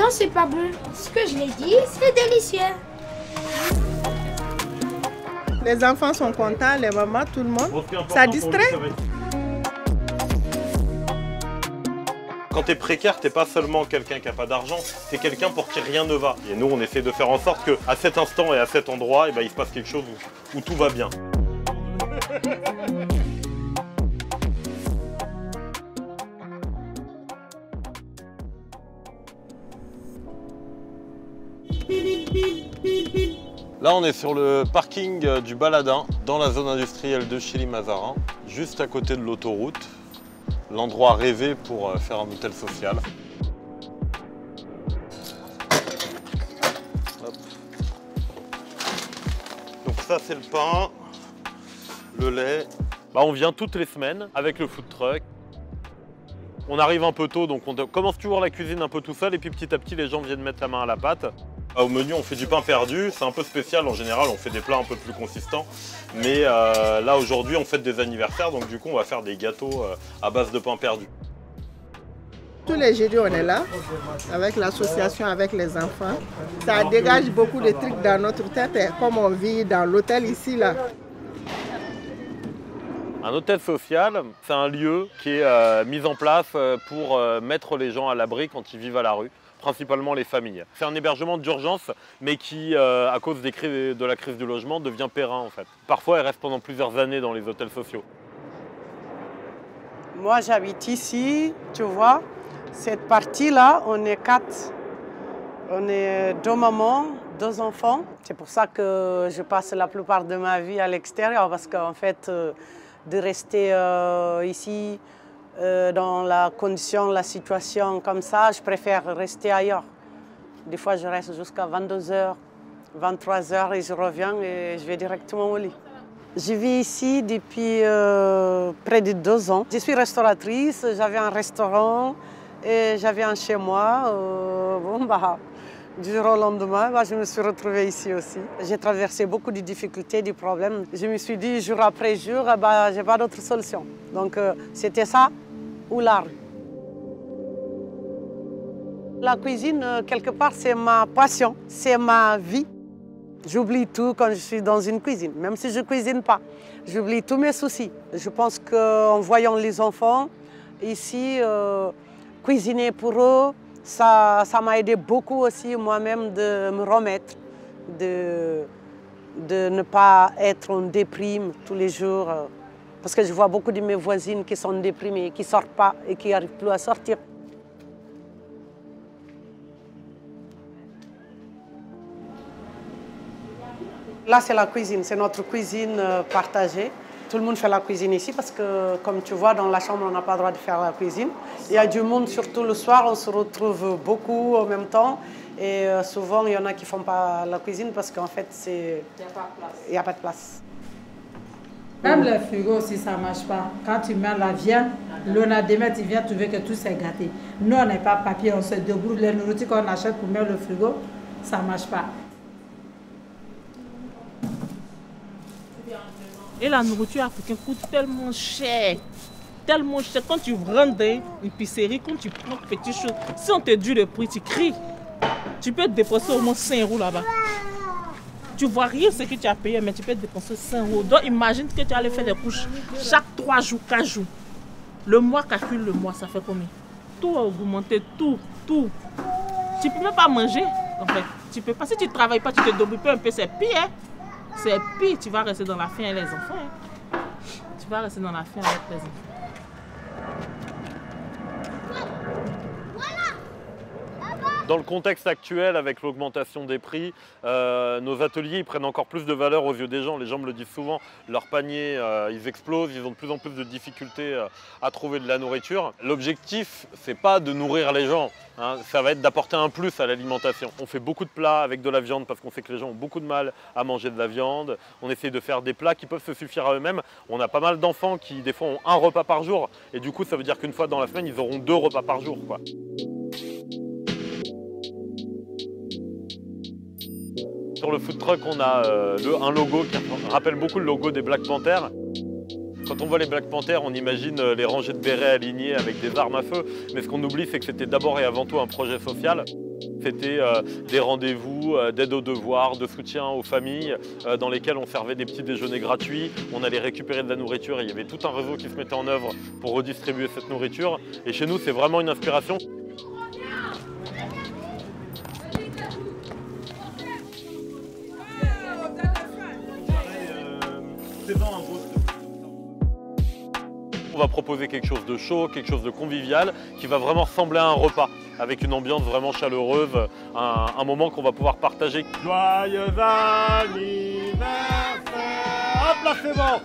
Non, c'est pas bon. Ce que je l'ai dit, c'est délicieux. Les enfants sont contents, les mamans, tout le monde. Ça distrait. Quand tu es précaire, tu n'es pas seulement quelqu'un qui n'a pas d'argent, tu es quelqu'un pour qui rien ne va. Et nous, on essaie de faire en sorte qu'à cet instant et à cet endroit, il se passe quelque chose où tout va bien. Là, on est sur le parking du Baladin, dans la zone industrielle de Chilly-Mazarin, juste à côté de l'autoroute. L'endroit rêvé pour faire un hôtel social. Hop. Donc ça, c'est le pain, le lait. On vient toutes les semaines avec le food truck. On arrive un peu tôt, donc on commence toujours la cuisine un peu tout seul et puis petit à petit, les gens viennent mettre la main à la pâte. Au menu, on fait du pain perdu, c'est un peu spécial. En général, on fait des plats un peu plus consistants. Mais là, aujourd'hui, on fête des anniversaires, donc du coup, on va faire des gâteaux à base de pain perdu. Tous les jeudis, on est là, avec l'association, avec les enfants. Ça dégage beaucoup de trucs dans notre tête, comme on vit dans l'hôtel ici, là. Un hôtel social, c'est un lieu qui est mis en place pour mettre les gens à l'abri quand ils vivent à la rue, principalement les familles. C'est un hébergement d'urgence, mais qui, à cause de la crise du logement, devient périn en fait. Parfois, elle reste pendant plusieurs années dans les hôtels sociaux. Moi, j'habite ici, tu vois. Cette partie-là, on est 4. On est 2 mamans, 2 enfants. C'est pour ça que je passe la plupart de ma vie à l'extérieur, parce qu'en fait, de rester ici, dans la condition, la situation comme ça, je préfère rester ailleurs. Des fois, je reste jusqu'à 22h, 23h et je reviens et je vais directement au lit. Je vis ici depuis près de 2 ans. Je suis restauratrice, j'avais un restaurant et j'avais un chez moi. Du jour au lendemain, je me suis retrouvée ici aussi. J'ai traversé beaucoup de difficultés, de problèmes. Je me suis dit, jour après jour, je n'ai pas d'autre solution. Donc, c'était ça ou l'art. La cuisine, quelque part, c'est ma passion, c'est ma vie. J'oublie tout quand je suis dans une cuisine, même si je ne cuisine pas. J'oublie tous mes soucis. Je pense qu'en voyant les enfants ici, cuisiner pour eux, ça m'a aidé beaucoup aussi moi-même de me remettre, de ne pas être en déprime tous les jours. Parce que je vois beaucoup de mes voisines qui sont déprimées, qui ne sortent pas et qui n'arrivent plus à sortir. Là, c'est la cuisine, c'est notre cuisine partagée. Tout le monde fait la cuisine ici parce que, comme tu vois, dans la chambre, on n'a pas le droit de faire la cuisine. Il y a du monde, surtout le soir, on se retrouve beaucoup en même temps. Et souvent, il y en a qui ne font pas la cuisine parce qu'en fait, il n'y a pas de place. Même le frigo aussi, ça ne marche pas. Quand tu mets la viande, le lendemain, tu viens trouver que tout s'est gâté. Nous, on n'a pas de papier, on se débrouille. Les nourritures qu'on achète pour mettre le frigo, ça ne marche pas. Et la nourriture africaine coûte tellement cher. Tellement cher. Quand tu rentres dans une épicerie, quand tu prends quelque chose, si on te dit le prix, tu cries. Tu peux dépenser au moins 5 € là-bas. Tu vois rien ce que tu as payé, mais tu peux dépenser 5 €. Donc imagine que tu allais faire des couches chaque 3 jours, 4 jours. Le mois, calcule le mois, ça fait combien? Tout a augmenté, tout. Tu ne peux même pas manger, en fait. Tu peux pas, si tu ne travailles pas, tu te débrouilles un peu, c'est pire. Hein? C'est pire, tu vas rester dans la faim avec les enfants. Hein? Tu vas rester dans la faim avec les enfants. Dans le contexte actuel, avec l'augmentation des prix, nos ateliers ils prennent encore plus de valeur aux yeux des gens. Les gens me le disent souvent, leurs paniers ils explosent, ils ont de plus en plus de difficultés à trouver de la nourriture. L'objectif, c'est pas de nourrir les gens, hein, ça va être d'apporter un plus à l'alimentation. On fait beaucoup de plats avec de la viande parce qu'on sait que les gens ont beaucoup de mal à manger de la viande. On essaie de faire des plats qui peuvent se suffire à eux-mêmes. On a pas mal d'enfants qui des fois ont 1 repas par jour et du coup ça veut dire qu'une fois dans la semaine, ils auront 2 repas par jour, quoi. Sur le food truck, on a un logo qui rappelle beaucoup le logo des Black Panthers. Quand on voit les Black Panthers, on imagine les rangées de bérets alignés avec des armes à feu. Mais ce qu'on oublie, c'est que c'était d'abord et avant tout un projet social. été des rendez-vous d'aide aux devoirs, de soutien aux familles, dans lesquels on servait des petits déjeuners gratuits, on allait récupérer de la nourriture et il y avait tout un réseau qui se mettait en œuvre pour redistribuer cette nourriture. Et chez nous, c'est vraiment une inspiration. On va proposer quelque chose de chaud, quelque chose de convivial, qui va vraiment ressembler à un repas, avec une ambiance vraiment chaleureuse, un moment qu'on va pouvoir partager. Joyeux anniversaire! Hop là, c'est bon!